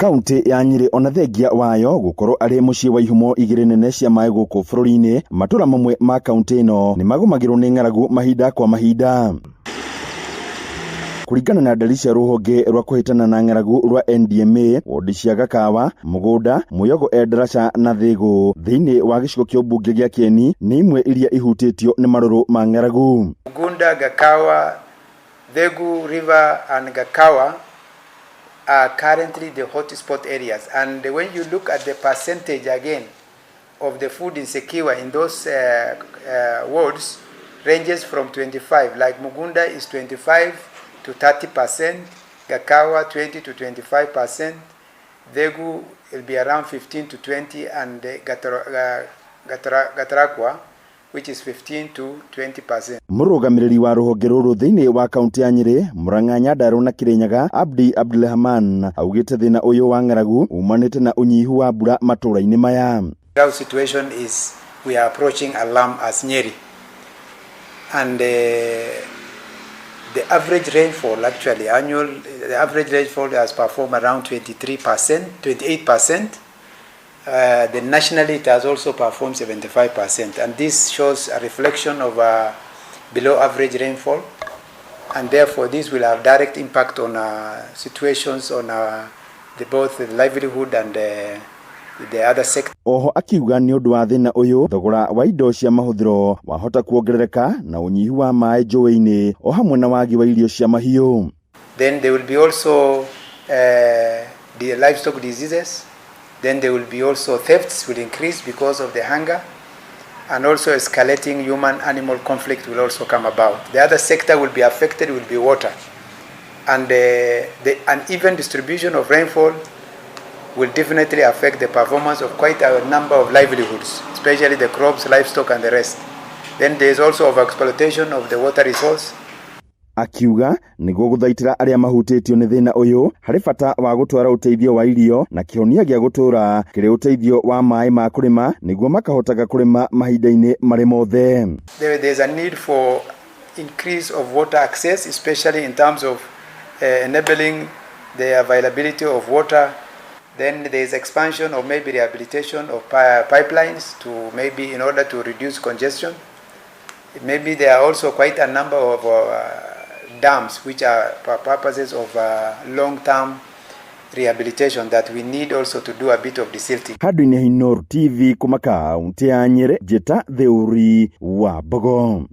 Kaunti ya Nyeri ona thengia wayo gukorwo ari mucii wa ihumo igiri nene cia maĩ guku bururi-ini, matura mamwe ma kaunti ino ni magumagirwo ni ng'aragu mahinda kwa mahinda. Kuringana na ndari cia ruhonge rwa kuhitana na ng'aragu rwa NDMA, wodi cia Gakawa, Mugunda, Muyogo, Endarasha na Thigu thiini wa gicigo kia ubunge gia Kieni ni imwe iria ihutitio ni maruru ma ng'aragu. Mugunda, Gakawa, Thigu River and Gakawa are currently the hotspot areas, and when you look at the percentage again of the food insecure in those wards ranges from 25, like Mugunda is 25 to 30%, Gakawa 20 to 25%, Thigu will be around 15 to 20, and Gatarakwa, which is 15 to 20%. Murugamiriri wa ruhonge ruru thiini wa kaunti ya Nyeri, Murang'a, Nyandarua na Kirinyaga, Abdi Abdulrahman augite thina uyu wa ng'aragu umanite na unyihu wa mbura matura-ini maya. Our situation is we are approaching alarm as Nyeri, and the average rainfall actually the average rainfall has performed around 28%. The nationally it has also performed 75%, and this shows a reflection of below average rainfall, and therefore this will have direct impact on situations on both the livelihood and the other sector. Oho akiuga ni undu wa thina uyu thogora wa indo cia mahuthiro wahota kuongerereka na unyihu wa maĩ njũĩ-inĩ o hamwe na wagi wa irio cia mahiũ. Then there will be also the livestock diseases. Then there will be also thefts will increase because of the hunger, and also escalating human-animal conflict will also come about. The other sector will be affected will be water, and the uneven distribution of rainfall will definitely affect the performance of quite a number of livelihoods, especially the crops, livestock and the rest. Then there is also overexploitation of the water resource. Akiuga niguo guthaitira aria mahutitio ni thina uyu hari bata wa gutwara uteithio wa irio na kihonia gia gutura kiri uteithio wa maĩ ma kurima niguo makahotaga kurima mahinda-ini mari mothe. There is a need for increase of water access, especially in terms of enabling the availability of water. Then there is expansion or maybe rehabilitation of pipelines to maybe in order to reduce congestion. Maybe there are also quite a number of dams which are for purposes of long-term rehabilitation that we need also to do a bit of desilting. Hadini Hinor TV kumaka kaunti ya Nyeri, Jeta Theuri wa Bogo.